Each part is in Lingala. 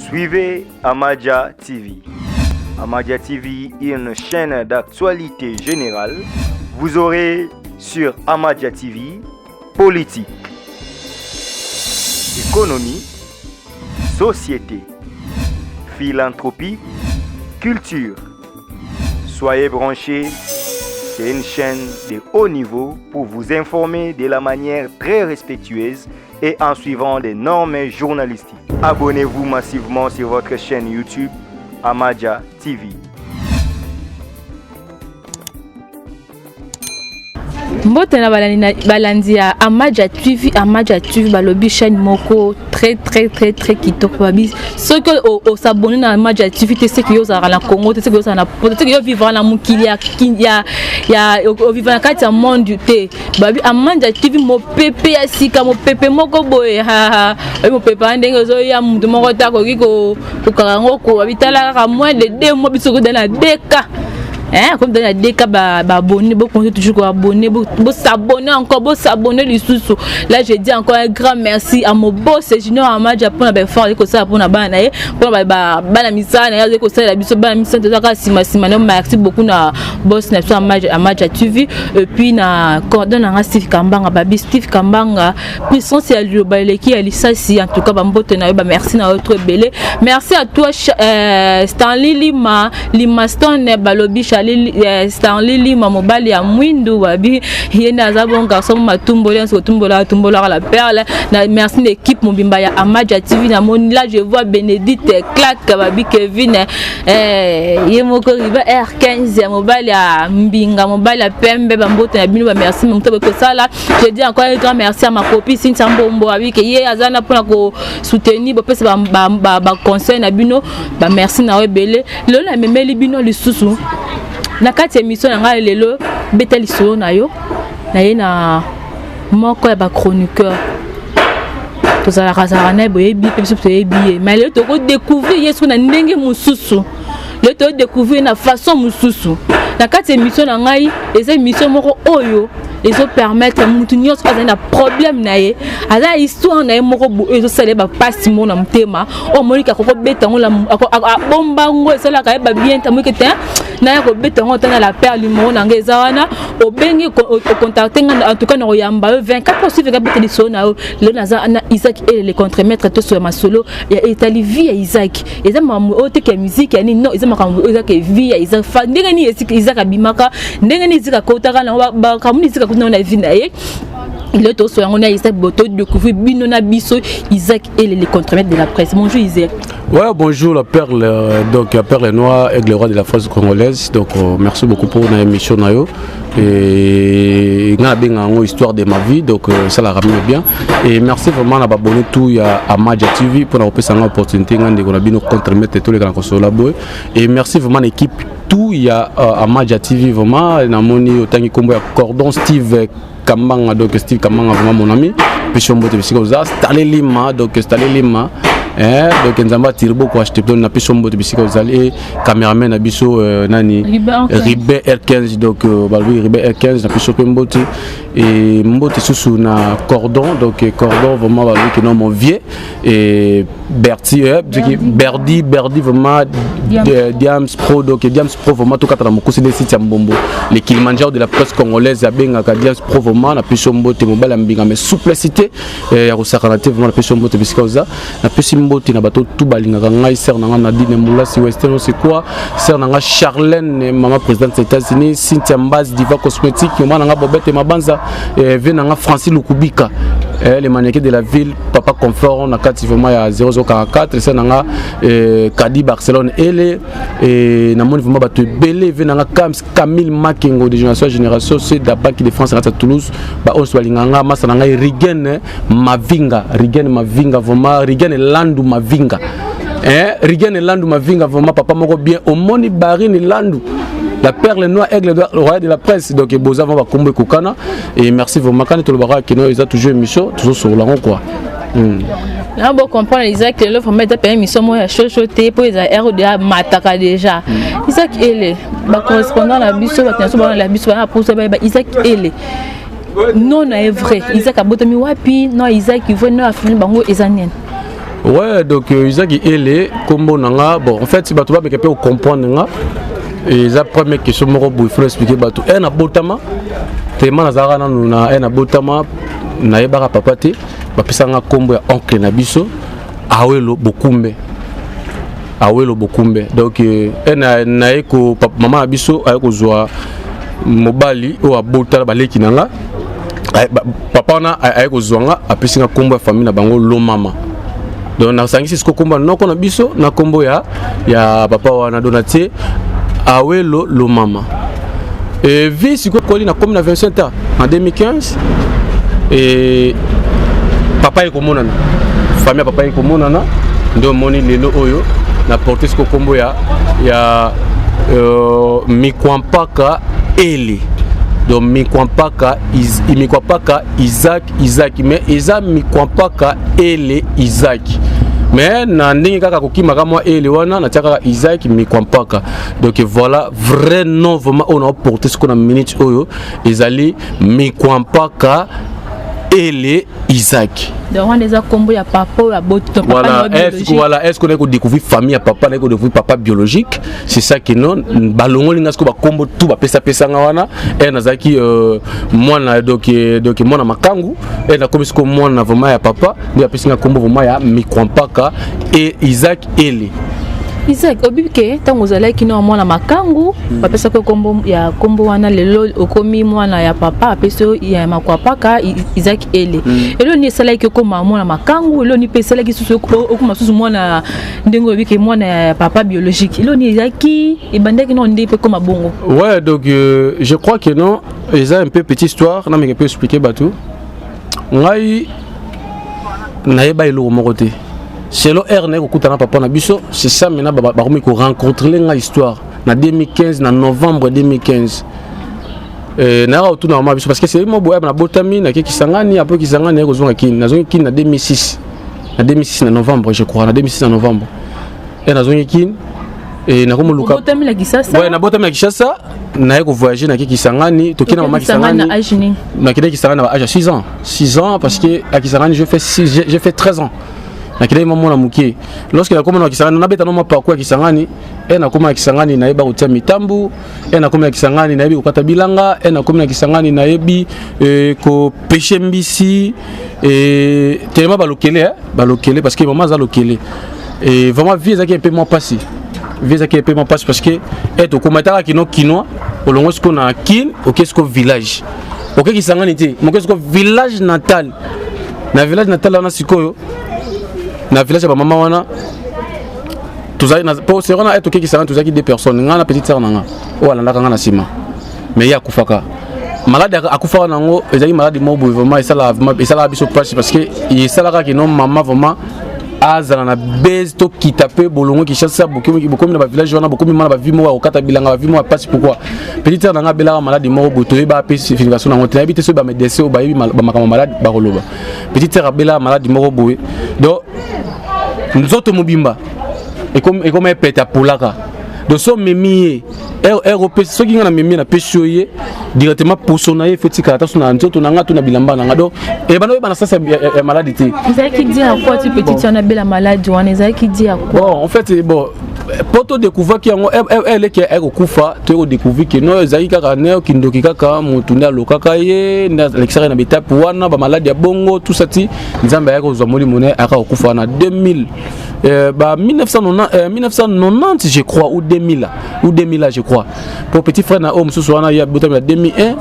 Suivez Amadia TV. Amadia TV est une chaîne d'actualité générale. Vous aurez sur Amadia TV politique, économie, société, philanthropie, culture. Soyez branchés, c'est une chaîne de haut niveau pour vous informer de la manière très respectueuse et en suivant des normes journalistiques. Abonnez-vous massivement sur votre chaîne YouTube Amadia TV. Mbote na balandi ya Amadia TV balobi chaîne moko très kitoko babi ceux que au s'abonner na Amadia TV te ceux qui yo za la Congo te ceux qui yo za na te ceux qui yo vivre na mukili ya vivre na kati ya monde te babi Amadia TV mo pepe ya sika mo pepe moko boye ha mo pepe ndenge zo ya mutu moko ta ko kiko karango ko babi tala ka moins de 2 mois biso ko na deka. Comme dans les cas, abonner, toujours abonner, s'abonner encore, s'abonner les sous. Là, je dis encore un grand merci à mon boss, Junior Amadia pour la faire pour ça pour la banaye, pour la mise en œuvre que ça la mise merci beaucoup na boss Amadia TV et puis na coordonnateur Steve Kambanga, babi Steve Kambanga, puissance à lui qui a lisasi en tout cas bambote na merci na autre belé. Merci à toi Stanley Lima Stone balobi Stanley Lima mobali ya mwindu babi yena za bon garçon matumbola la perle na merci l'équipe mobimba ya Amadia TV na moni là je vois Bénédicte Claque babi Kevin yemoko riba R15 mobali ya mbinga mobali ya pembe bambote na bino ba merci mtobe ko sala je dis encore un grand merci à ma copine Cynthia Mbombo babi ke ye azana pour ko soutenir ba pesa ba conseil na bino ba merci na webele le na memeli bino lisusu na kati émission nga lelo beteli solo na yo na ye na moko ya ba chroniqueur to za la na boye bi pe so boye mais le to ko découvrir yesu na ndenge mususu le to découvrir na façon mususu na kati émission ngai eza émission moko oyo ezo permettre mutu nyonso azali na problème na ye aza histoire na ye moko ezo sala ba pasi mona mtema o monika koko beta ngola bomba ngo esala ka ba bien tamu ke te na ya ko beta ngo tana la perle mo na ngeza wana o bengi o contacter en tout cas no yamba 24 suivre ka beta liso na le naza na Isaac et les contremaîtres to sur ma solo ya etali vie ya Isaac eza mamu o te ke musique ya ni non eza makambo eza ke vie ya Isaac fa ndenge ni Isaac abimaka ndenge ni Isaac kotaka na ba kamuni Isaac on a vu il est aussi on a Isaac Boto découvrir bino na biso Isaac et les contremaîtres de la presse. Bonjour Isaac. Ouais, bonjour la perle donc la perle noire avec le roi de la France congolaise. Donc merci beaucoup pour notre émission nayo et on a bien une histoire de ma vie donc ça la ramène bien et merci vraiment à abonner tout ya Amadia TV pour avoir cette opportunité de qu'on a bien contremaître tous les grands consolateurs et merci vraiment l'équipe tout il y a Amadia TV vraiment na moni autant combo cordon Steve Kambanga donc Steve Kambanga vraiment mon ami puis je suis un Stanley Lima donc Stanley Lima donc nzamba tirbo ko acheter na piso mbote bisika ozali cameraman na biso nani Ribe R15 donc balbi Ribe R15 na piso mbote et mbote susu na cordon donc cordon vraiment balbi que non mon vieux et Berti Berdi vraiment Diams Pro donc Diams Pro vraiment tout quatre na mokusi de site ya Mbombo le Kilimanjaro de la presse congolaise abenga ka Diams Pro vraiment na piso mbote mobile mbinga mais souplicité ya ko sakanate vraiment na piso mbote bisika oza na piso mbote na bato tout balinga ngai ser nanga Nadine Moulasi Western c'est quoi ser nanga Charlène maman présidente des États-Unis Cynthia Mbaz Diva Cosmétique maman nanga Bobette Mabanza vient nanga Francis Lukubika les mannequins de la ville papa confort na kati vraiment ya 0044 ser nanga Kadi Barcelone et na moni vraiment bato belé vient nanga Camille Makengo de génération c'est de la Banque de France à Toulouse ba on balinga nga masa nanga Rigen Mavinga vraiment Rigen Landu Mavinga Rigen Landu Mavinga vraiment papa moko bien au moni barine Landu la perle noire aigle roi de la presse donc boza va kombe kokana et merci vraiment quand tout le bara qui nous ils a toujours émission toujours sur la rond quoi on peut comprendre Isaac le vraiment ta émission moi chochoté pour les RDA mataka déjà Isaac ele ba correspondant la biso ba tenso ba la biso ba pour ça ba Isaac ele non est vrai Isaac a botomi wapi non Isaac il veut non afin bango ezanien Ouais, donc Isaac Ele, combo nanga, bon, en fait, si tu vas me comprendre nanga, et la première question, il faut expliquer, un abotama, tellement nazara na un abotama, na ebara papa te, bapesa nga combo ya oncle na biso, awelo bokumbe. Awelo bokumbe. Donc, na eko, maman na biso, ayeko zwa mobali, ou abota baleki nanga, papa na ayeko zwa nga, apesi nga combo ya famille na bango lo mama. Donc na sangisi siko kombo noko na biso na kombo ya papa wana donatie awelo lo mama. Et vie siko koli na comme na 25 ans en 2015 et papa ekomona na famille papa ekomona na ndo moni lelo oyo na porter siko kombo ya Mikwampaka Eli. Donc Mikwampaka Isaac mais Isa Mikwampaka Ele Isaac. Mais na ndenge kaka kokima kama Ele wana na tiaka Isaac Mikwampaka. Donc voilà vrai nom vraiment on a porté ce qu'on a minute oyo ezali Mikwampaka Ele Isaac. Donc on les a combo ya papa ya boto papa biologique. Voilà, est-ce qu'on a découvert famille à papa, on a découvert papa biologique. C'est ça qui non balongo linga sko ba combo tout ba pesa wana et nazaki mwana donc mwana makangu et na comme sko mwana vraiment ya papa, ndio pesa combo vraiment ya Mikwampaka et Isaac Ele. Isaac obike tango zala kino mwana makangu bapesa ko kombo ya kombo wana lelo okomi mwana ya papa apeso ya Mikwampaka Isaac Ele. Elo ni sala ki ko mwana makangu elo ni pesala ki susu okuma susu mwana ndengo obike mwana ya papa biologique. Elo ni Isaac ebandaki no ndé pe comme bongo. Ouais, donc je crois que non, ils a un peu petite histoire, na me peut expliquer batou. Ngai na yeba ilo morote. C'est le RN qui a papa na biso, c'est ça maintenant baromi ko rencontrer la histoire na 2015 na novembre 2015. Na autour na ma biso parce que c'est moi boya na botami na ki sangani après ki sangani ko zonga kin na zonga kin na 2006. Na 2006 na novembre je crois, na 2006 na novembre. Et na zonga kin et na komo luka. Botami la Kinshasa. Ouais, na botami la Kinshasa, na ko voyager na ki sangani, to kina mama ki sangani. Na ki sangani à 6 ans. 6 ans parce que à Kisangani j'ai fait 13 ans. Nakidai mama na mukie lorsque na komona Kisangani na beta no mapako ya Kisangani na komona Kisangani na yeba utia mitambu na komona Kisangani na yebi ukata bilanga na komona Kisangani na yebi ko pêcher mbisi tellement balokele parce que maman za lokele et vraiment vie ça qui est un peu moins passé parce que être au commentaire kino kinois au longo ce qu'on a kin au qu'est-ce que village au Kisangani té mon qu'est-ce que village natal na village natal na sikoyo na village ba mama wana tuzali na po serona eto kiki sana tuzaki deux personnes ngana petite sœur nanga wala ndaka ngana sima mais ya kufaka malade akufa nango ezali malade mobo vraiment esala biso parce que esala ka non mama vraiment azala na base to kitape bolongo ki chassa bokomi na ba village wana bokomi mana ba vimo wa okata bilanga ba vimo wa passe pourquoi petite sœur nanga bela malade mobo to ba pesi finication nango te habite so ba médecin ba yebi ba makama malade ba roloba petite sœur bela malade mobo donc nzoto mobimba et comme un peta polaka de son memi européen ce qui ngana memi na pesoye directement posonaye feti kata sona nzoto nanga to na bilamba nanga do et bano bana ça c'est maladie ça qui dit à quoi tu petite on a belle maladie on est qui dit à quoi bon en fait bon poto découvrir qui elle qui est okufa to découvrir que no ezali kaka ne kindoki kaka mutunda lokaka ye na l'extérieur na beta wana ba maladie ya bongo tout ça ti nzamba yako zomoli mone aka okufa na 2000 1990 je crois ou 2000 je crois pour petit frère na homme sous wana ya botam 2001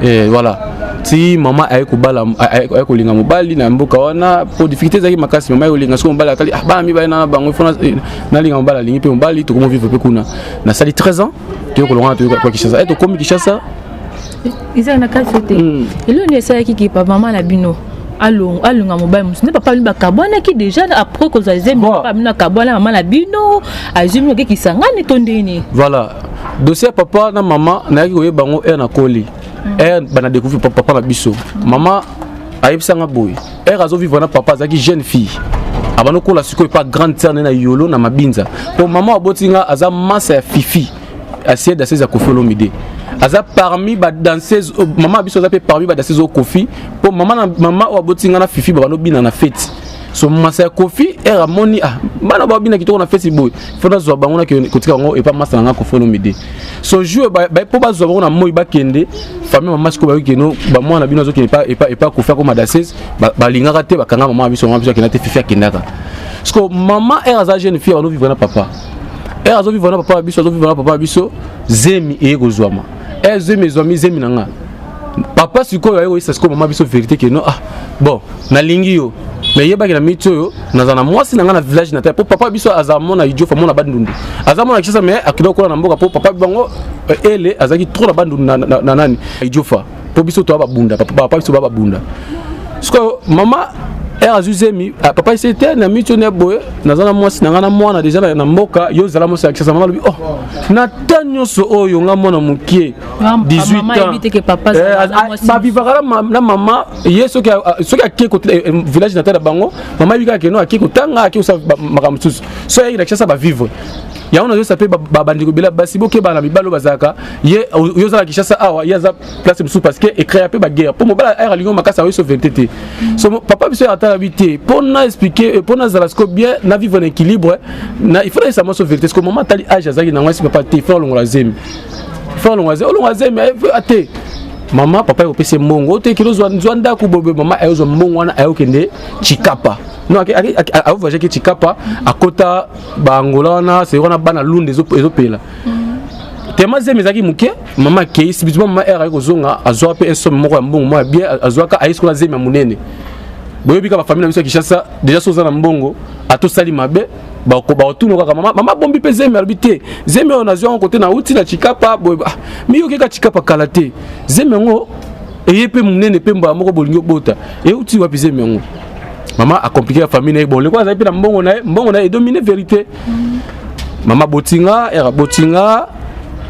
et voilà si maman ayeko bala ayeko linga mobali na mboka wana pour difficulté zaki makasi maman ayeko linga so mobali akali ba mi ba na bango fona na linga mobali lingi pe mobali to komo vivre pe kuna na sali 13 ans to ko longa to ko Kinshasa et to komi Kinshasa isa na kasete ilo ni esa ki papa maman na bino alunga mobile musu ne papa liba kabwana ki déjà après que ça zemi papa na kabwana maman na bino azumi ke Kisangani tondeni voilà dossier papa na maman na ki bango na koli bana découvrir papa na biso maman ayebisanga boy azo vivre na papa zaki jeune fille abano ko la siko pas grande sœur na yolo na mabinza pour maman abotinga aza massa ya fifi assiette de ses Koffi Olomide aza parmi ba danseuse maman biso aza pe parmi ba danseuse au Koffi pour maman abotinga na fifi bano bina na fête so masa Kofi era moni bana ba bina kitoko na Facebook fona zo bango na kotika ngo e pa masa nga ko follow midi so jour ba po ba zo bango na moi ba kende famille mama siko ba keno ba mwana bino zo ke pas ko faire comme madassez ba lingaka te ba kanga mama biso kena te fifa kendaka parce que maman era za jeune fille on vivre na papa era zo vivre na papa biso zo vivre na papa biso zemi e ko zwama zemi zemi nanga papa sikoyo ayo isa siko mama biso vérité que non bon na lingi yo mais yeba na mito yo nazana mwasi nanga na village na po papa biso azamona ijofa mona bandundu azamona kisa mais akidoko na mboka po papa bango ele azaki trop na bandundu na nani ijofa po biso to ba bunda papa biso ba bunda siko mama azuzemi papa isete na mito ne boye nazana mwasi nanga na mwana déjà na mboka yo zala mwasi akisa mama lobi na tanyo so oyo nga mwana mukie 18 ans ba vivara na mama yeso ki ake ko village na tata bango mama bika ke no ake ko tanga ake usa makamsusu so ya kisa ba vivre ya ona yo sape ba bandiko bila basibo ke bana mibalo bazaka ye yo zala kishasa awa ya za place musu parce que écrit pe ba guerre pour mo bala era lingo makasa yo so 20 so papa biso ata habité pour na expliquer pour na zala sko bien na vivre en équilibre na il faudrait ça mo so vérité parce que maman tali âge azaki na ngwasi papa te faut longola zemi ate mama papa yo pese mongo te kilo zwanda ku bobe mama ayo zo mongo wana ayo kende chikapa no ayo voyage ki chikapa akota bangola wana c'est wana bana lunde ezo pela tema zemi zaki muke mama ke sibizuma mama era ko zonga azwa pe ensomme moko ya mbongo mo bien azwa ka aisko na zemi munene boyo bika ba famille na biso Kishasa déjà soza na mbongo ato sali mabe ba otuno kaka mama bombi pe zemi albité zemi on azwa en côté na uti na chikapa boyo mi yo keka chikapa kalate zemi ngo eye pe munene pe mba moko bolingo bota e uti wa zemi ngo mama a compliqué la famille na bon le quoi ça pe na mbongo na e dominer vérité mama botinga era botinga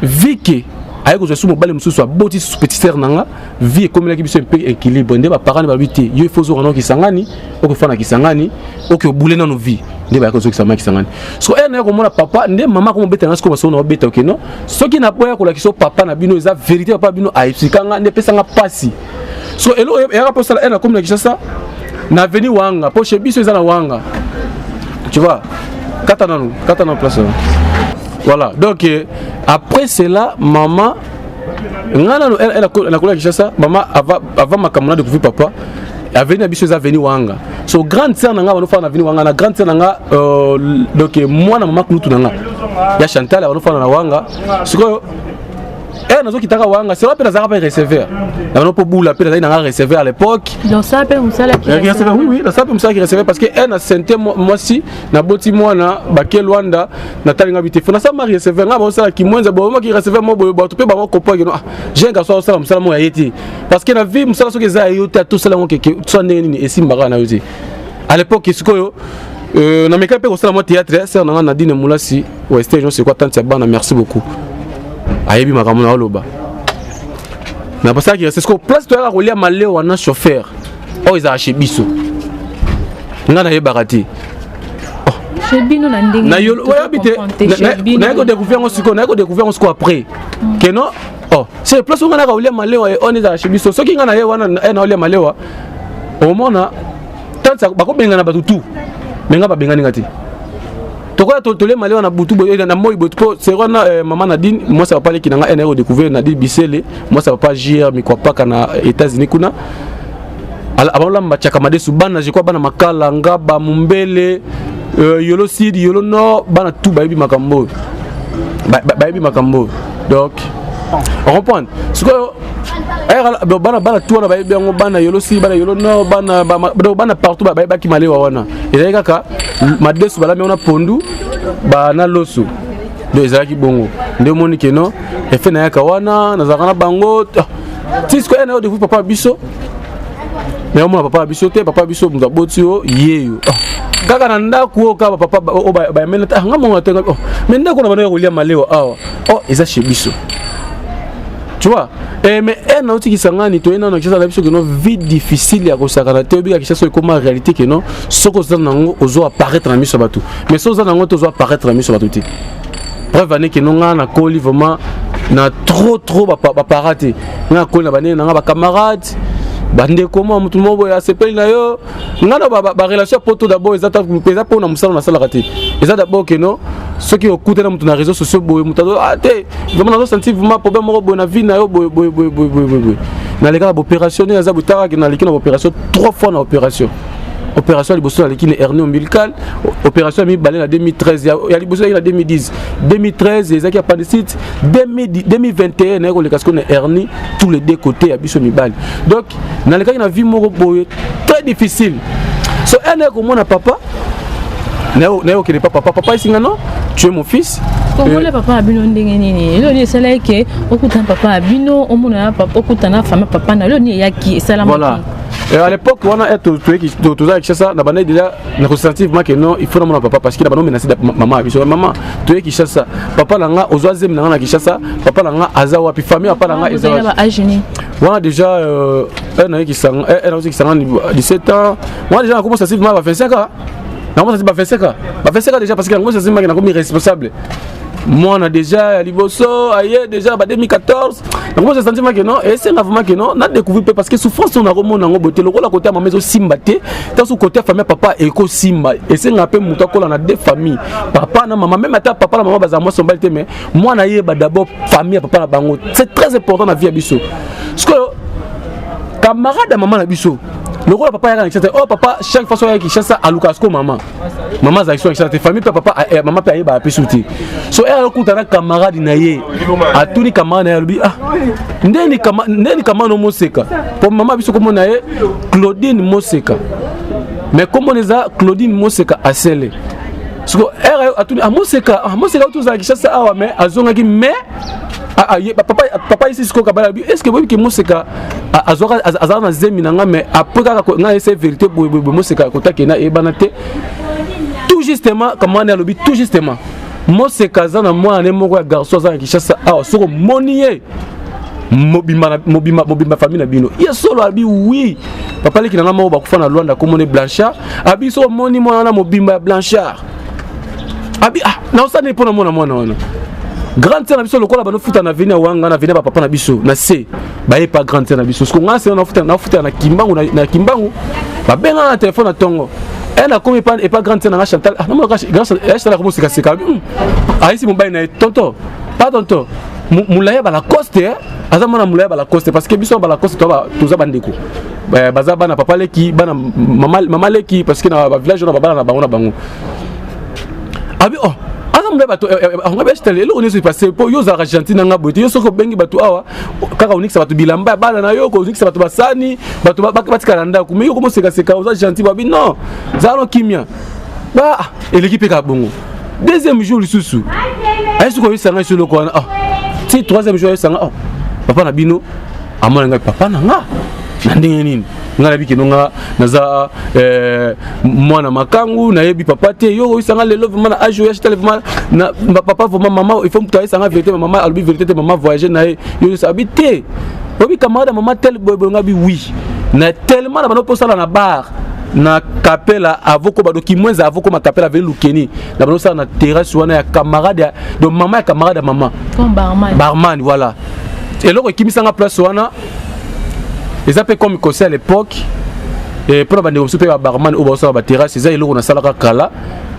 vike aye ko zo mobile mususu a boti petit sœur nanga vie comme la kibiso pe équilibre ndeba parents ba bité yo il faut zo rano ki sangani o ko fana ki sangani o ko boule na no vie ndeba ko zo ki sangani so na ko mona papa nde mama ko mbeta ngasko maso na obeta ok non so ki na boya ko la kiso papa na bino eza vérité papa bino a expliquanga nde pesa nga pasi so elo ya rapport ça na comme na Kishasa na veni wanga po chez biso eza na wanga tu vois katana place voilà donc après cela maman ngana elle a collègue Kishasa maman avant ma camarade de couvrir papa avait na biso za veni wanga so grande sœur nanga bano fa na veni wanga na grande sœur nanga donc moi na maman kunutu nanga ya Chantal bano fa na wanga siko nazo kitaka wanga c'est pas za pas recevoir na bano po bula pe na nga recevoir à l'époque donc ça pe musala qui oui ça peut musala qui recevoir parce que elle na senté moi si na boti mwana baké Luanda na talinga bité fona ça mari recevoir nga musala qui mwenza bo moi qui recevoir mo bo to pe ba ko po no j'ai nga so ça musala mo ya yeti parce que na vie musala so ke za yote tout ça ngo ke so ndenge ni esimbaka na yote à l'époque sikoyo na meka pe ko sala mo théâtre c'est na Nadine Moulasi ou stage c'est quoi tant ya bana merci beaucoup ayebi makambo na oloba na pasaki c'est ce que place toi rolia malé wana chauffeur o isa chez biso ngana yebaka te chez bino na ndenge na yo habité na ko découvrir on siko après que non c'est place ngana rolia malé on isa chez biso soki ngana ye wana na rolia malé wa au mona tant ça bako benga na batutu menga ba benga ngati tokoya tolé malé na butu na moi butu c'est wana maman Nadine moi ça va parler qui nanga NRO découvert Nadine Bisele moi ça va pas JR mi quoi pas na États-Unis kuna abala mbachaka madesu bana je crois bana makala ngaba mumbele yolo sud yolo nord bana tout bayibi makambo donc on comprend ce que bana tout na bayibi ngo bana yolo sud bana yolo nord bana partout bayiba ki malé wana et kaka madesu bala me on a pondu bana loso de ezaki bongo nde moni keno efe na yaka wana nazaka na bango tisiko ena de papa biso mais on papa biso te papa biso muza botio yeyo kaka na ndako ka papa ba mena ta ngamo ngatenga mais ndako na bana kolia maleo awa eza chez biso tu vois mais un autre qui s'engage to ena na kisa la biso que non vie difficile ya ko sakana te obi ka kisa so comme réalité que non soko za nango ozo apparaître na miso batu mais so za nango to zo apparaître na miso batu te preuve ane que non na koli vraiment na trop ba paraté na koli na bane na ba camarades bande comment mutu mo ya sepeli na yo ngana ba relation poto d'abord ezata pesa pour na musala na sala kati ezata d'abord que non ceux qui écoutent na mutu na réseaux sociaux boy mutu te vraiment na sentir vraiment problème mo bo na vie na yo boy na les gars opération na za butara na l'équipe na opération 3 fois na opération liboso na l'équipe hernie ombilicale opération mi balé en 2013 ya liboso en 2010 2013 ezaki appendicite 2021 na ko le casque na hernie tous les deux côtés ya biso mi balé donc na les gars na vie moko boy très difficile so un ko mona papa na que papa ici non tu es mon fils comment le papa abino ndenge nini lo ni sala ke okuta papa abino omona papa okuta na femme papa na lo ni yaki sala voilà. Et à l'époque, on a été tout avec ça, on a déjà constativement que non, il faut mon papa parce qu'il a pas menacé maman, maman, tu es qui chasse ça. Papa langa aux oiseaux na qui chasse ça, papa langa azawa puis famille papa langa azawa. On a déjà un an qui s'en 17 ans. Moi déjà on commence à suivre 25 ans. Non, moi ça dit 25 ans. 25 ans déjà parce que moi ça c'est moi qui est responsable. Moi on a déjà liboso ailleurs déjà 2014 donc moi j'ai senti que non et c'est vraiment que non on a découvert parce que souffrance on a remonté en beauté le rôle à côté à ma maison simba té dans ce côté famille papa et ko simba et c'est un peu muta ko na deux familles papa na maman même à papa la maman baza moi son balté mais moi na yeba d'abord famille papa na bango c'est très important dans la vie à biso parce que camarade à maman na biso le rôle papa ya kana oh papa chaque fois qu'il chasse à Lucasco maman za action chasse famille papa maman pa yeba pe souti so elle écoute na camarade na ye a tout ni camarade na lui ah ndeni camarade no moseka pour maman biso comme na ye Claudine Moseka mais comme on eza Claudine Moseka asele parce que elle a tout Moseka tout ça qui chasse awa mais azonga ki mais papa ici ce kabala est-ce que vous que Moseka azara na zemi nanga mais après nga essaie vérité Moseka kota kena e banate tout justement comment on a lobby tout justement Moseka za na moi ne moko ya garçon za ki chasse a soko monier mobimba famille na bino ya solo abi oui papa leki nanga moko ba kufa na Luanda comme on est Blanchard abi so moni moi na mobimba Blanchard abi na osane pona mona grande sœur na biso lokola bano futa na veni wanga na veni ba papa na biso na se ba pas grande sœur na biso parce que nga se na futa na kimbangu ba benga na téléphone na tongo elle a comme pas grande sœur na Chantal non moi grâce à comment c'est ka ici mon bail na tonton pas tonton moulaya ba la coste aza mona moulaya ba la coste parce que biso ba la coste to za bandeko baza bana papa leki bana maman leki parce que na village na baba na bango abi bato on va acheter le on est passé pour yo za Argentine nga bote yo soko bengi bato awa kaka unikisa bato bilamba bala na yo ko unikisa bato basani bato batika nda ku mais yo comment c'est aux Argentine babi non za no kimia ba et l'équipe ka bongo deuxième jour le susu ay soko yo sanga sur le coin si troisième jour yo sanga papa na bino amona nga papa na nga ndenge nini ngala biki nonga naza mwana makangu na yebi papa te yo isanga lelo vraiment na ajo ya vraiment na papa vraiment maman il faut que tu isanga vérité maman albi vérité maman voyager na yo ça habité obi camarade maman tel boy ngabi oui na tellement na bano posala na bar na capella avoko ba doki moins avoko ma capella avec Lukeni na bano ça na terrasse wana ya camarade de maman ya camarade maman comme barman voilà et là qui misanga place wana les appels comme conseil à l'époque et pour la bande super barman ou ça ba terrasse ça ilo na sala kala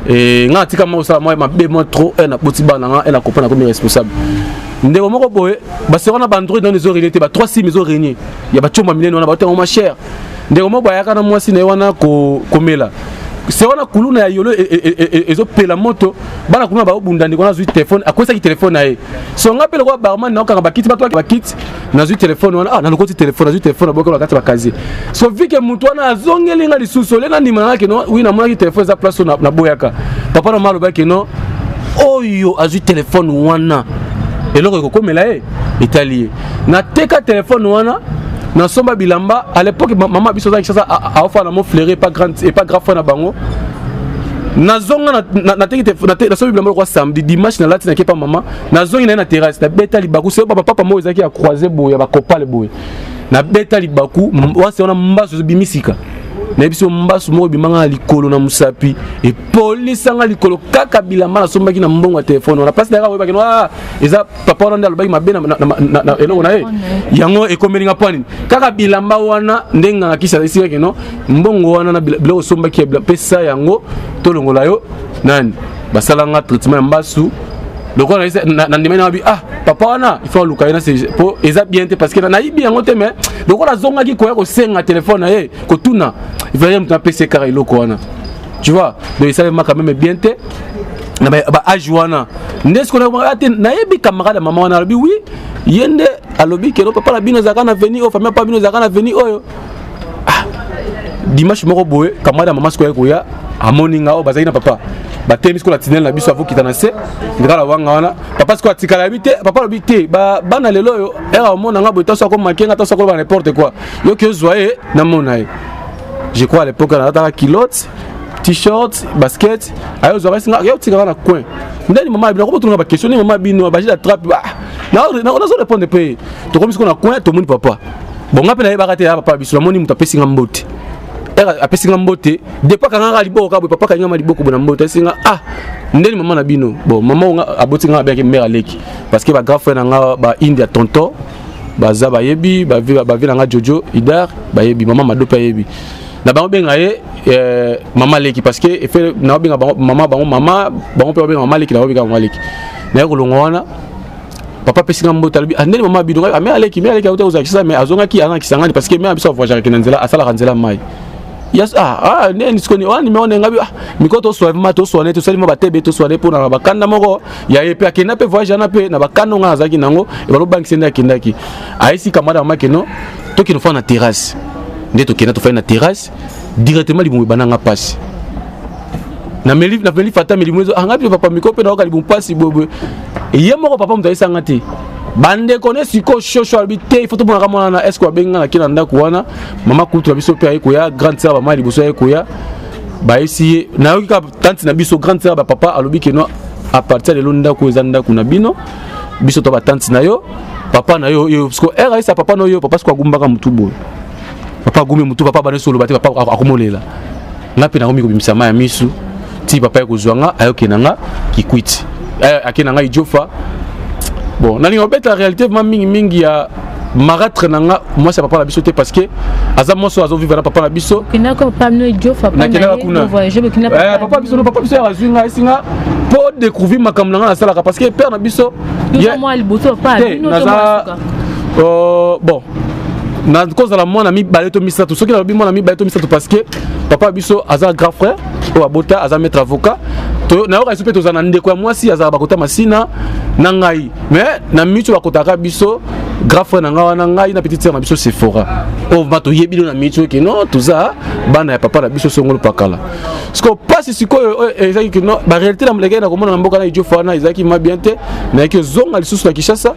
et ngati kama ça moi ma bé moi trop na botiba na na comprendre comme responsable ndeko moko boye ba sera na bandroid dans les oreilles ba 3 6 maisons réunies ya ba choma minene na ba temps ma cher ndeko moko ya kana moi sine wana ko komela c'est on a kuluna ya yolo ezo pela moto bana kuluna ba obunda ndiko na zu téléphone akosa ki téléphone na ye so ngapele kwa barman na okanga bakiti bato bakiti na zu téléphone wana na lokoti téléphone na zu téléphone boko la kati bakazi so vike mutu wana azongeli nga lisuso lenga ndima na ke no oui na mona ki téléphone za place na boyaka papa na malo ba ke no oyo azu téléphone wana eloko ko komela italien na teka téléphone wana na somba bilamba à l'époque maman biso za kisa a offert na mo fleurer pas grande et pas grave na bango na zonga na teki na somba bilamba ko samedi dimanche na lati na kepa maman na zonga na terrasse na beta libaku c'est papa mo ezaki a croiser boya ba kopale boya na beta libaku wa se ona mbaso bimisika na biso mbasu moko bimanga likolo na musapi et police nga likolo kaka bilamba na sombaki na mbongo ya téléphone na place ndaka webaki no eza papa wana ndalo baki mabe na elongo na ye yango ekomelinga pwani kaka bilamba wana ndenga ngakisa isika keno mbongo wana na biloko sombaki pesa yango tolongola yo nani basalanga traitement mbasu donc on a demandé papa wana il faut luka na c'est pour eza bien parce que na ibi yango te mais donc on a zonga ki ko senga téléphone na ye ko tuna il va me PC carré loko wana tu vois donc ça va quand même bien te na ba ajuana ndesko na ate na yebi camarade maman wana lobi oui yende alobi que papa la bino zakana venir au famille pas bino zakana venir oyo dimanche moko boye camarade maman sko ko ya amoninga o bazaki na papa batemi sko la tinel na biso avo kitanase ngala wanga wana papa sko atikala bité papa lo bité bana lelo yo era mona nga boto so ko makenga to so ko ba n'importe quoi yo que zoye na mona je crois à l'époque on a kilote t-shirt basket ayo zo reste nga yo tikala na coin ndani mama bino ko tunga ba questionner mama bino ba jila trap na on zo répondre pe to comme ce qu'on a coin to moni papa bon nga pe na ba raté papa biso moni muta pesi nga mbote apesi nga mbote depuis kanga liboko ka papa kanga liboko bona mbote singa ndeni mama na bino bon mama nga aboti nga bien mère aleki parce que ba grand frère nga ba India tonton baza ba yebi ba vi nga Jojo Idar ba yebi mama madopa yebi na bango benga ye mama leki parce que effet na benga mama bango pe benga mama leki na benga mama leki na ko longwana papa pesi nga mbote albi ndeni mama bino mais aleki auto uzakisa mais azonga ki anga kisangani parce que mais abiso voyager kinanzela asala kanzela mai yes neni skoni wani meone ngabi mikoto soivement to soane to salima batebe to soane pour na bakanda moko ya epe akena pe voyage na pe na bakanda nga azaki nango e balo bank senda kindaki aisi kamada makeno to kino fa na terrasse ndeto kena to fa na terrasse directement libu bananga passe na meli fata meli mwezo ngabi papa mikope na okali bu passe bobo yemoko papa mutaisa ngati bande kone siko shosho albité il faut tout bon ramona na est-ce quoi benga na kina ndako wana mama kutu biso pe ay koya grande sœur ba mali biso ay koya ba essayer na yoki ka tante na biso grande sœur ba papa alobi ke no à partir de londa ko ezanda kuna bino biso to ba tante na yo papa na yo parce que era isa papa no yo papa sko gumbaka mutu boy papa gumi mutu papa ba solo bate papa akomolela ngapi na komi ko bimisa ya misu ti papa ko zwanga ayoki nanga kikwiti akena nga ijofa. Bon, na la réalité mingi ya maratre nanga moi c'est papa la biso parce que azamo so azo vivre papa la biso kina ko papa no jofa papa na voyager kina papa biso azinga singa pour découvrir makam nanga na sala parce que père na biso ya moi liboto pas bino bon na cause la moi na mi baleto misato soki na bi moi na mi baleto misato parce que papa biso aza grand frère o abota aza maître avocat to na oka sope to za na ndeko ya mwasi aza bakota masina na ngai mais na mitu bakotaka biso grand frère na nga na ngai na petite sœur na biso Sephora o bato yebilo na mitu ke non tuza bana ya papa na biso songolo pakala parce que passe siko ezaki ke non ba réalité na mleke na komona na mboka na ijo fana ezaki ma bien te na ke zonga lisusu na Kinshasa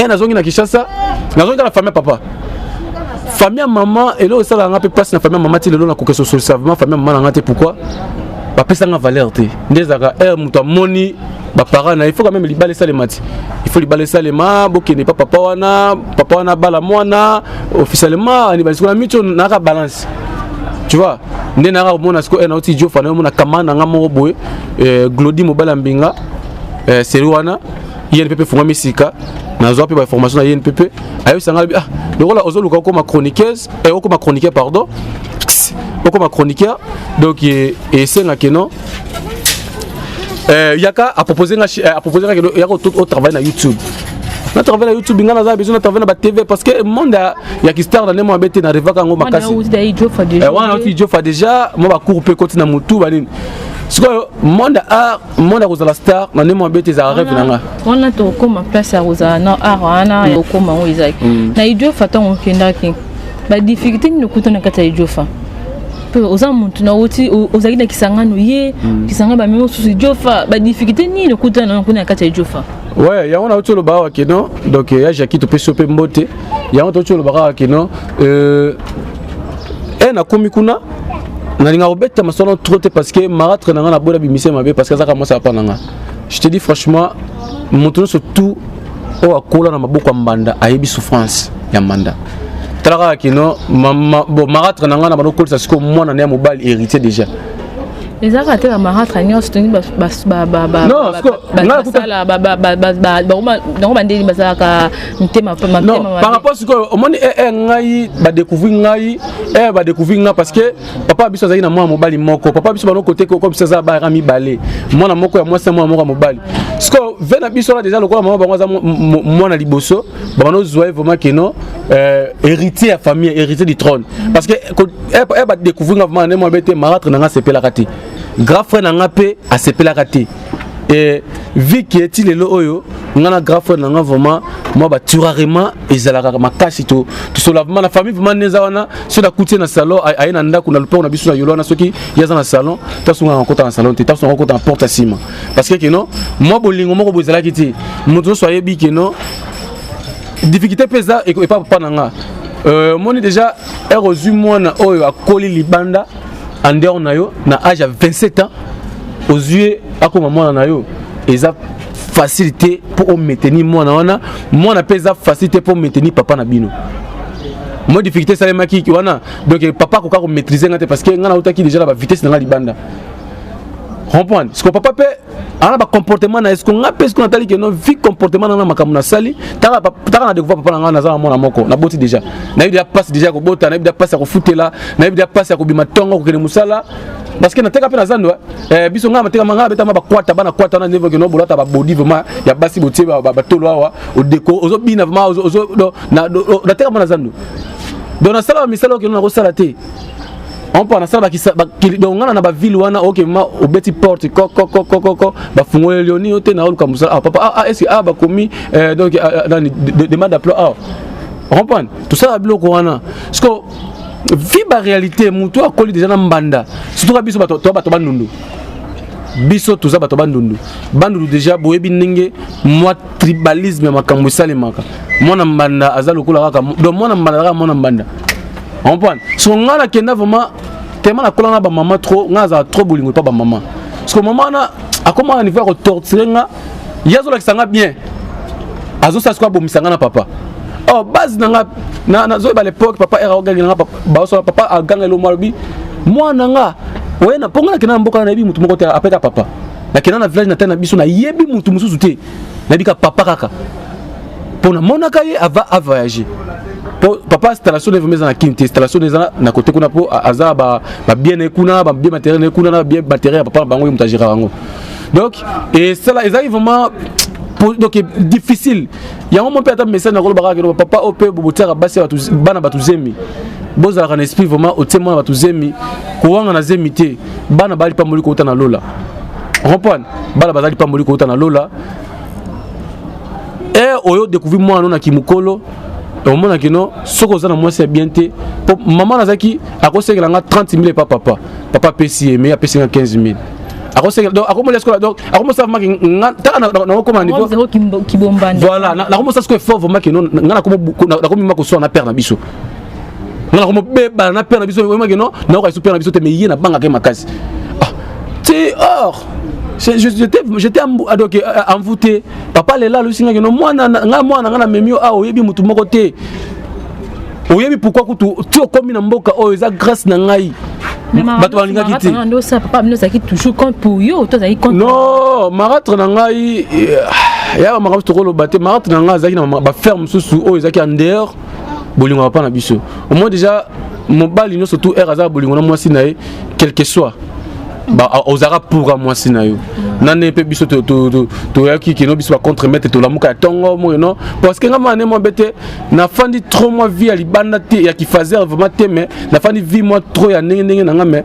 na zongi na Kinshasa na zongi na famille papa famille maman et là ça la nga pe place na famille maman ti lelo na kokeso socialement famille maman na nga te pourquoi ba pesa nga valeur te ndezaka muta moni ba parents na il faut quand même libale ça les mati il faut libale ça les ma bokene pas papa wana bala mwana officiellement ni basiko na micho na ka balance tu vois ndé na ka mona siko na oti jo fana mona kamana nga mo boy glodi mobala mbinga seriwana INPP funga misika na zo pe ba formation na INPP ayo sanga le rôle ozoluka ko ma chroniqueuse ko ma chroniqueur pardon ko ma chroniqueur donc et c'est là que non yaka a proposé que yaka au travail na YouTube na travail na YouTube ngana za besoin na travail na TV parce que monde ya ki star na nemo abete na revaka ngo makasi wana uti jofa déjà mo ba cours pe koti na mutu banini siko monde a la star na nemo abete za rêve nanga wana to koma place ya rosa na wana ya koma ngo izaki na ijofa tango kendaki ba difficulté ni kutana kata ijofa oza muntu na uti ozaki na kisangano ye kisanga ba memo susu jofa ba difficulté ni le kutana kuna kata ijofa ouais ya on a autre le bawa que non donc ya jaki to peso pe mbote ya on autre le bawa que non na komi kuna na linga obeta masono trop parce que maratre na na bola bimise mabe parce que ça commence à pas nanga je te dis franchement montre surtout o akola na maboko mbanda ayebi souffrance ya manda talaka kino bon marâtre nanga na bano kolisa siko mwana na mobile héritier déjà les arts à marâtre agnon c'est une non par rapport ce que au monde ngai ba découvrir ngai parce que papa biso azali na moi mobile moko papa biso bano côté comme ça ba rami balé mwana moko ya moi c'est moi mobile ce que vena biso là déjà le quoi maman bango mwana liboso bano zoe vraiment que non héritier à famille héritier du trône parce que ba découvrir vraiment moi bete marâtre nanga sepela kati grand frère nanga pe a sepela kati et vu que est il oyo ngana grand frère nanga vraiment moi ba turarement ezalaka makasi to solavement la famille vraiment neza wana so da coutir na salon ay na ndako na lupa na biso na yolo na soki yaza na salon ta songa rencontre na salon ta songa rencontre en porte à cima parce que non moi bolingo moko bozala kiti muto soyez bi que non difficulté pesa et pas papa nanga moni déjà est reçu moi na oyo akoli libanda en dehors na yo na âge à 27 ans aux yeux à comme moi na yo eza facilité pour maintenir moi na pesa facilité pour maintenir papa na bino moi difficulté ça les maki qui wana donc papa ko ka maîtriser ngate parce que ngana utaki déjà la vitesse na libanda comprendre ce que papa peut ana ba comportement na est-ce qu'on a parce qu'on a tali que non vie comportement na makamu na sali ta na découvrir papa na za mona moko na boti déjà na eu déjà passe déjà ko bota na eu déjà passe ko futela na eu déjà passe ko bima tongo ko kele musala parce que na teka pe na zando biso nga mateka manga beta ma ba kwata bana kwata na niveau que no bolata ba body vraiment ya basi botie ba tolo awa au déco ozo bina vraiment ozo na teka na zando donc na sala misalo que na ko sala te on peut na sala ki donc ngana na ba ville wana OK ma au beti porte ko ba fungole lioni ote na oluka musala papa est-ce que ba komi donc dans demande d'emploi on comprend tout ça biloko wana parce que vie ba réalité mutu akoli déjà na mbanda surtout biso bato bandundu biso tuza bato bandundu déjà boyebi ndenge moi tribalisme makambo salemaka mwana mbanda azalo kula kaka donc mwana mbanda kaka mwana mbanda on comprend so ngala kenda vraiment tellement na kola na ba maman trop ngaza trop bolingo pas ba maman parce que maman na akoma na niveau ko torturer nga yazo la kisanga bien azo sa quoi bomisanga na papa oh base na zo ba l'époque papa era ogangi na papa ba so papa aganga lo malbi moi nanga ouais na ponga na mboka na bi mutu moko te apeta papa na kena na village na tena biso na yebi mutu mususu te na bika papa kaka pona monaka ye ava voyager papa installation de maison na kinte installation des na côté kuna po aza ba bien ekuna ba bien matériel ekuna na bien matériel papa bango muta gérer bango donc et cela ils arrivent vraiment donc difficile ya mon père message na kolobaka que papa op bobotera basi bana batuzemi bozala kana esprit vraiment au témoin batuzemi kuwanga na zemité bana bali pa moli ko utana lola reprendre bala bazali pa moli ko utana lola et oyo découvrir moi non na kimukolo au moment que non soko za na moi c'est bien té maman nazaki akosengela nga 30 000 pa papa pesi mais apesi nga 15 000 donc akomo l'escola donc akomo ça vraiment ta na comment niveau voilà na akomo ça ce que fort vraiment que non na komo mako so na père na biso na komo beba na père na biso vraiment que non na ko super na biso te mais yena banga ke makasi c'est or j'étais envoûté papa le là le singa que non moi na memio a oyebi mutu moko te oyebi pourquoi kutu ti okomi na mboka o eza grâce na ngai bato balinga kiti non ça papa nous ça qui toujours compte pour yo toi ça compte non marâtre na ngai ya marâtre to kolo baté marâtre na ngai zaki na ba ferme susu o ezaki en dehors bolingo pa na biso au moins déjà mon bal ino surtout eraza bolingo na moi sinae quel que soit ba ozara pour moi sinayo nane pe biso to yaki kino biso ba contre mettre to la muka tongo mo non parce que ngama ne mo bete na fandi trop moi vie à libanda te ya ki faisait vraiment te mais na fandi vie moi trop ya ndenge na ngame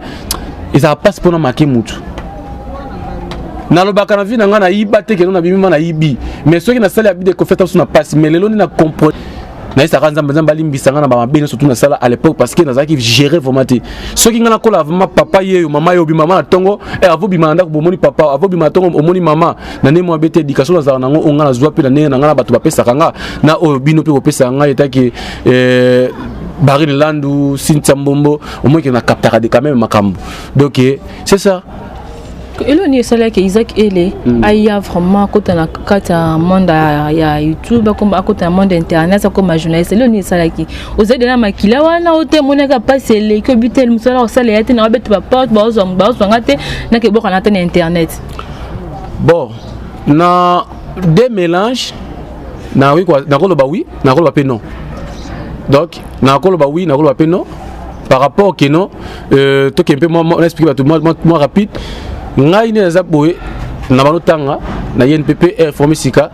et ça passe pour na marquer mutu na lobaka na vie na ngana yiba te ke na bimima na yibi mais ceux qui na sala abi de conférence na passe mais lelo ni na comprendre na ça ranza mbamba limbisanga na ba bino surtout na sala à l'époque parce que nazaki gérer vraiment te ceux qui ngana kola vraiment papa yeyo mama yo bi mama na tongo et avo bi manda ko bomoni papa avo bi matongo omoni mama na ne mo bete éducation za na ngo ngana zwa pe na ne na ngana batu ba pesa kanga na o bino pe ko pesa nga etaki Barine Landu Cynthia Mbombo au moins que na captera de quand même makambo donc c'est ça elo ni sala ke Isaac ele aya vraiment kota na kata monde ya YouTube comme kota monde internet comme journaliste elo ni sala ki ozede na makila wana ote moneka passer que butel musala osala yate na betu ba porte ba ngate na ke boka na internet. Bon, na des mélanges na oui quoi, na koloba oui, na koloba pe non. Donc na koloba oui, na koloba pe non. Par rapport que non, toi qui un peu moi explique moi rapide. Ngai ne zaboye na balotanga na INPP informé sika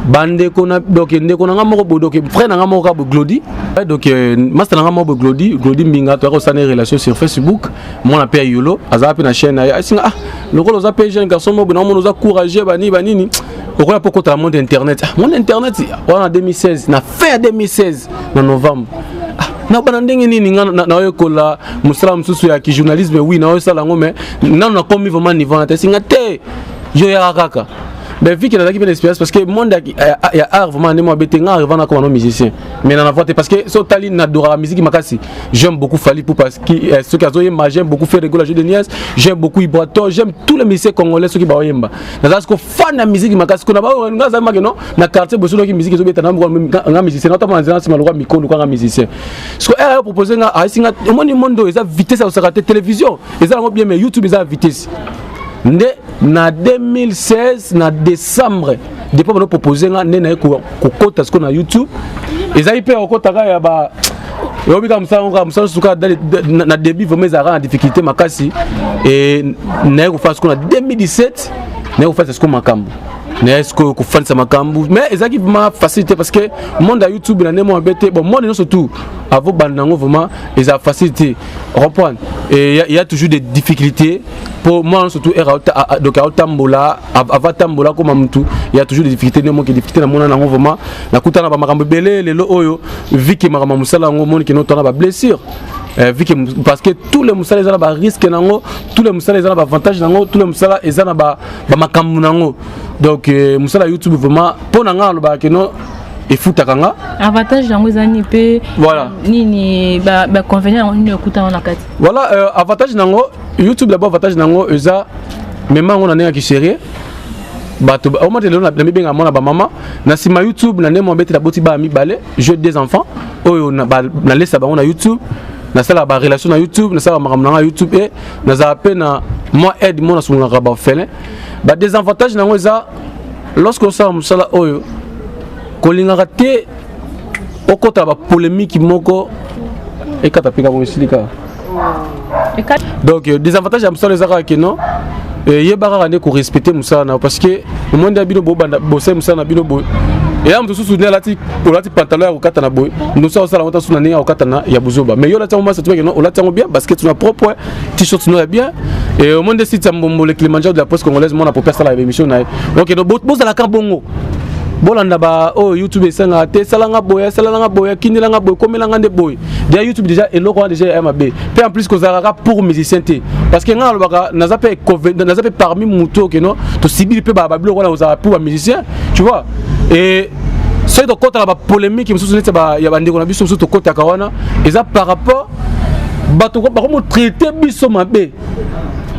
bande kona donc ndeko na ngamo ko donc frère na ngamo ko Glody donc master na ngamo Glody mbinga to ko saner relation sur Facebook mon appel yolo azapi na chaîne ya singa ah le rôle za jeune garçon mo na mo nous encourager banini pourquoi pas contre le monde internet monde internet en 2016 na fin 2016 en novembre na bana ndenge nini na oyekola musala mususu ya ki journalisme oui na oyesala ngome na komi vraiment niveau na tesinga te yo ya kaka ben vu qu'il a une expérience parce que monde ya art vraiment ne mo betenga arrivant comme un musicien mais na voix parce que so tali na dora musique makasi j'aime beaucoup Fally Ipupa parce que ce qui a j'aime beaucoup faire rigoler jeu de Nias j'aime beaucoup Ibrato j'aime tous les musiciens congolais ceux qui ba yemba na parce que fan na musique makasi kuna ba ngaza makeno na quartier bosono ki musique zo beta na nga musicien notamment en général c'est malheureux mikolo kwa musicien ce que a proposé nga a singa mondo eza vitesse au sarate télévision eza bien mais YouTube eza vitesse na 2016 na décembre depuis on a proposé nga nena ko kota ce qu'on a YouTube eza hyper kota ka ya ba yo bika musa suka na début vraiment za en difficulté makasi et na ko faire ce qu'on a 2017 na ko faire ce qu'on makambo n'est-ce que ku fansa makambo mais ezaki vraiment facilité parce que monde à YouTube na nemo abete bon monde surtout avo bandango vraiment eza facilité reprendre et il y a toujours des difficultés pour moi surtout donc atambola avatambola comme mutu il y a toujours des difficultés nemo qui difficulté na mona nango vraiment na kutana ba makambo belé lelo oyo viki makambo musala ngo moni kino tona ba blessure parce que tous les musala ezana ba risque nango tous les musala ezana ba avantage nango tous les musala ezana ba makambo nango donc musala YouTube vraiment pour nanga lo ba keno et futakanga avantage nango ezani pe voilà nini ba convenient ni okuta na kati voilà avantage nango YouTube d'abord avantage nango eza même on en est qui sérieux bato au moins na mibenga mona ba mama na sima YouTube na nemo beti la boti ba mi balé jeu des enfants oyo na lesa ba on a YouTube na sala ba relation na YouTube na sala makamna na YouTube et na za peine moi aide mon na ba orphelin ba des avantages nango eza lorsque ça musala oyo kolinga raté okota ba polémique moko et katapika mo silika donc des avantages à musala ezaka que non yebaka ne ko respecter musala parce que le monde a bino bo banda bosser musala bino bo et là mususu ne lati pantalon ya kokata na boy nous ça osala mota suna ne ya kokata na ya buzoba mais yo la tango masa tu que non on la tango bien parce que tu as propre t-shirt no bien et au monde site mbombo le Kilimanjaro de la presse congolaise mon a pour faire la émission na donc bo za la kambongo bolanda ba oh YouTube esenga te salanga boya kindelanga boya komelanga nde boy déjà YouTube déjà eloko déjà MAB puis en plus que ça pour musicien te parce que nga lobaka naza pe parmi muto que non to sibi pe ba biloko na za pour musicien tu vois et c'est de côté la polémique qui me soutient ba ya bandi na biso to côté kawana et ça par rapport bato ba comme traiter biso mabe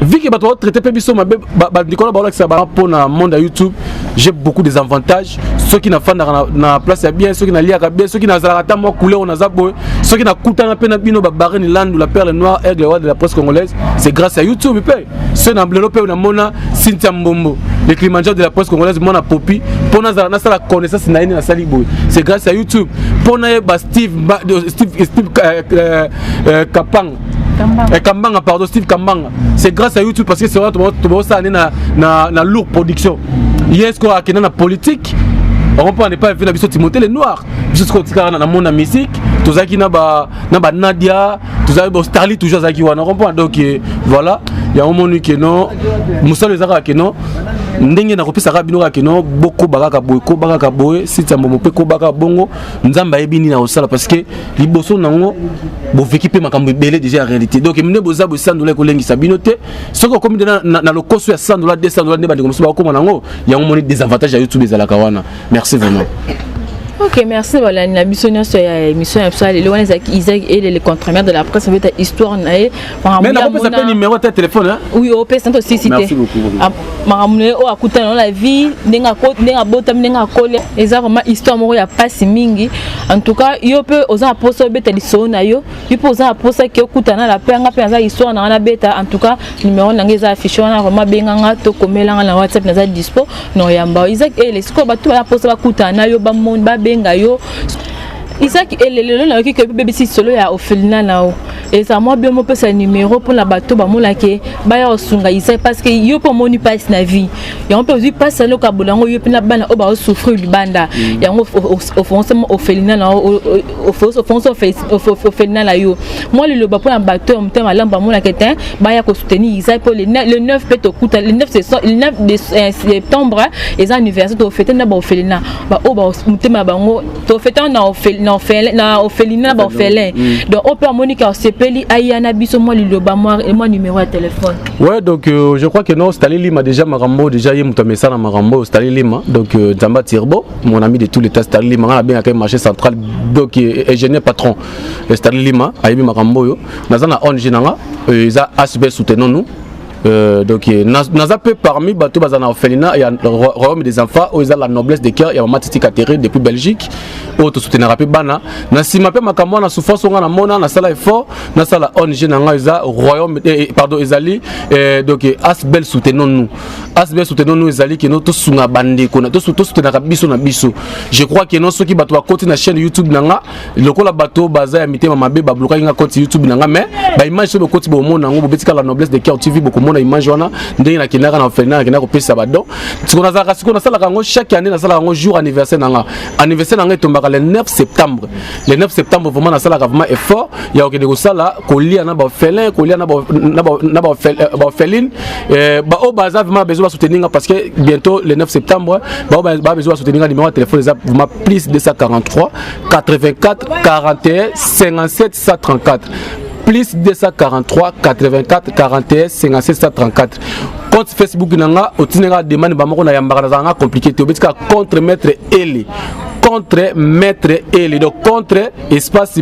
vu que bato traiter biso mabe ba Nicolas ba ça ba pour na monde à YouTube j'ai beaucoup des avantages ceux qui na fan na place ya bien ceux qui na lia bien ceux qui na zalata mo couleur on a zabo ceux qui na kutana pe na bino ba barene land la perle noire aigle roi de la presse congolaise c'est grâce à YouTube pe ceux na blelo pe na mona Cynthia Mbombo le Kilimanjaro de la presse congolaise mona popi pour na la connaissance na ina sali boy c'est grâce à YouTube pour na ba Steve Kapang Kambanga pardon Steve Kambanga c'est grâce à YouTube parce que c'est vrai tout ça na lourd production yes quoi qui na politique on peut pas vu la biso Timothée les noirs jusqu'au tika na monde musique tout ça qui na ba Nadia tout ça ba Starly toujours ça qui wana on comprend donc voilà il y a un moment que non musala ezaka que non ndenge na kopesa ka bino ka que non beaucoup bakaka boy si ta momo pe ko baka bongo nzamba ebini na osala parce que liboso nango bo vécu makambo belé déjà en réalité donc mine boza bo $100 ko lengi sabino te soko comme na le costo ya $100 $200 ne ba ndiko musuba ko nango il y a un moment des avantages à YouTube ezala kawana merci vraiment Ok, merci. Voilà, la mission sur l'émission Isaac et les contre-mères de la presse, ça veut dire histoire. Mais on peut s'appeler numéro de téléphone, hein? Oui, on peut aussi citer. Merci beaucoup. Maramune o akuta dans la vie, nenga bota nenga kole. Eza vraiment histoire moko ya pasi mingi. En tout cas, yo peut oza posa beta liso na yo. Yo peut oza posa ki okuta na la penga penza histoire na beta. En tout cas, numéro nanga eza affiché na vraiment benganga to komela na WhatsApp na za dispo. No yamba Isaac et les score ba tout ba posa ba kuta na yo ba monde ba benga yo. Isaac et le na ki bébé si solo ya Ophelina na o. Et ça moi bien mo peut sa numéro pour la bateau ba mola ke ba ya osunga Isaac parce que yo pour moni passe na vie. Ya on peut aussi passer le kabulango yo pina bana o ba souffrir libanda. Ya on Ophelina na Ophelina la yo. Moi le ba pour la bateau on t'aime lamba mola ke ten ba ya ko soutenir Isaac pour le 9 peut okuta le 9 septembre les anniversaire to fêter na ba Ophelina. Ba o ba mutema bango to fêter na Ophelina ba Ophelin. Donc on peut Monica Sepeli Ayana biso moi liloba moi et moi numéro de téléphone. Ouais, donc je crois que non, Stali Lima déjà Marambo déjà yé muta messana Marambo Stali Lima donc Zamba Tirbo mon ami de tous les temps Stali Lima on a bien à marché central donc ingénieur patron Stali Lima ayebi Marambo yo nazana ONG nanga za HB soutenons nous. Donc naza peu parmi bateau bazana Ophelina il y a le royaume des enfants où ils ont la noblesse de cœur il y a Matiti Kateré depuis Belgique où tout soutenir peu bana na sima pe makambo na souffrance on a mona na sala effort na sala ONG nanga ils a royaume pardon ezali donc asbel soutenons nous ezali que nous tous sunga bande ko na tous soutenir biso na biso je crois que non ceux qui bateau à côté na chaîne YouTube nanga lokola bateau baza ya mitema mabe babloka inga côté YouTube nanga mais ba image sur le côté bo mona ngo betika la noblesse de cœur TV beaucoup na image wana ndenge na kinaka na Ophelina na kinaka pesa badon sikona za sikona sala kango chaque année na sala kango jour anniversaire nanga tombaka le 9 septembre vraiment na sala vraiment effort ya okende ko sala kolia na ba Ophelin kolia na ba Opheline ba o baza vraiment besoin de soutenir parce que bientôt le 9 septembre ba besoin de soutenir numéro de téléphone vraiment plus 243 84 41 57 134 plus 243 84 41 57 134 compte Facebook nanga otinenga demande ba moko na yambaka na compliqué to betika contre maître Eli donc contre espace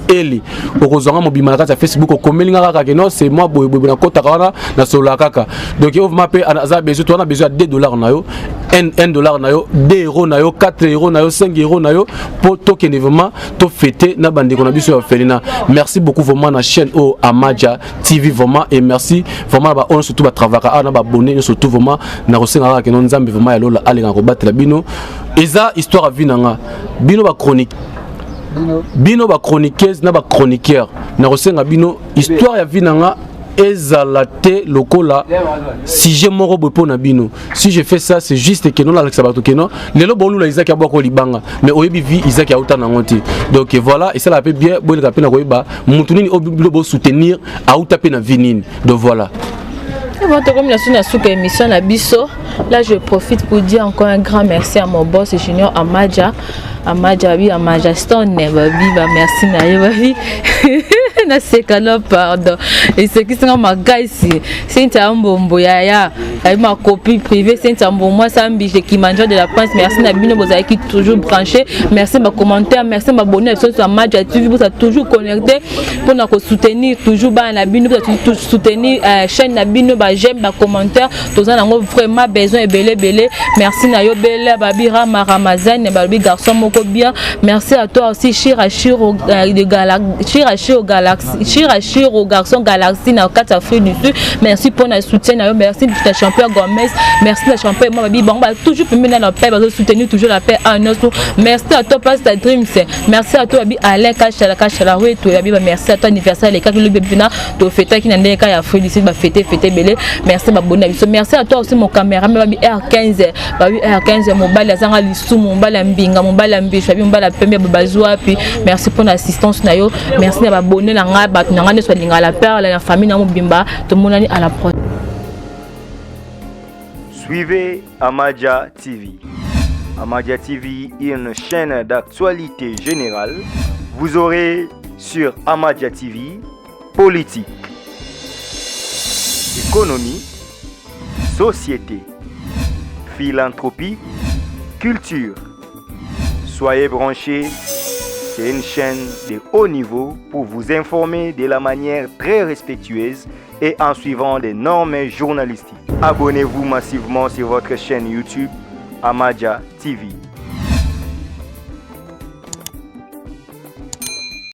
Eli okozanga mobima na Facebook okomelinga kaka que non c'est moi boy na kota kana na solo kaka donc on m'appelle za besoin toi on a besoin de $2 na yo $1 na yo €2 na yo €4 na yo €5 na yo pour token vraiment to fêter na bande qu'on a biso Ophelina. Merci beaucoup vraiment na chaîne Amaja TV vraiment et merci vraiment ba on surtout ba travailler na ba abonner surtout vraiment na rosenga que non nzambe vraiment ya lola alenga ko battre bino eza histoire à vinanga bino ba chronique bino ba chroniqueuse na ba chroniqueur na rosenga bino histoire ya vinanga ezalate lokola si j'ai mon robot pour nabino si je fais ça c'est juste que non la sabato que non lelo bolu la Isaac aboko libanga mais oyebi vi Isaac ya uta na ngoti donc voilà et ça la peut bien bon ka pena koyeba mutu nini obo soutenir a uta pe na vinine donc voilà. Comme la suite de émission la biso, là je profite pour dire encore un grand merci à mon boss Junior Amaja Stone merci Naïbavi na sekalo pardon et ce qui sont ma guys c'est un bombo ya ma copie privée c'est un bon moi sambi qui mange de la presse merci Nabino Bozaki qui toujours branché merci ma commentaire merci ma abonné sur Amaja TV vous êtes toujours connecté pour nous soutenir toujours ba Nabino vous soutenir chaîne Nabino ba j'aime ba commentaire tous en vraiment besoin belé merci na yo belle babira Ramazan babi garçon moko bien merci à toi aussi Chirachi au garçon Galaxy na 4 Afrique du Sud merci pour notre soutien merci de ta champion Gomez merci la champion moi babi bon toujours permettre la paix soutenir toujours la paix à nous merci à toi Pastor Dreams merci à toi babi Alain Kachala oui toi babi merci à toi anniversaire les cas que le bébé na to fêter qui na ndeka ya Afrique du Sud ba fêter belé merci ma bonne merci à toi aussi mon caméraman babi R15 mobile azanga lisu mobile mbinga mobile mbisha babi mobile pembe bazwa puis merci pour l'assistance na yo merci na abonné na nga ba na nga so linga la perle la famille na mobimba to monani à la prochaine. Suivez Amaja TV. Amaja TV est une chaîne d'actualité générale. Vous aurez sur Amaja TV politique, économie, société, philanthropie, culture, Soyez branchés, c'est une chaîne de haut niveau pour vous informer de la manière très respectueuse et en suivant des normes journalistiques. Abonnez-vous massivement sur votre chaîne YouTube Amadja TV.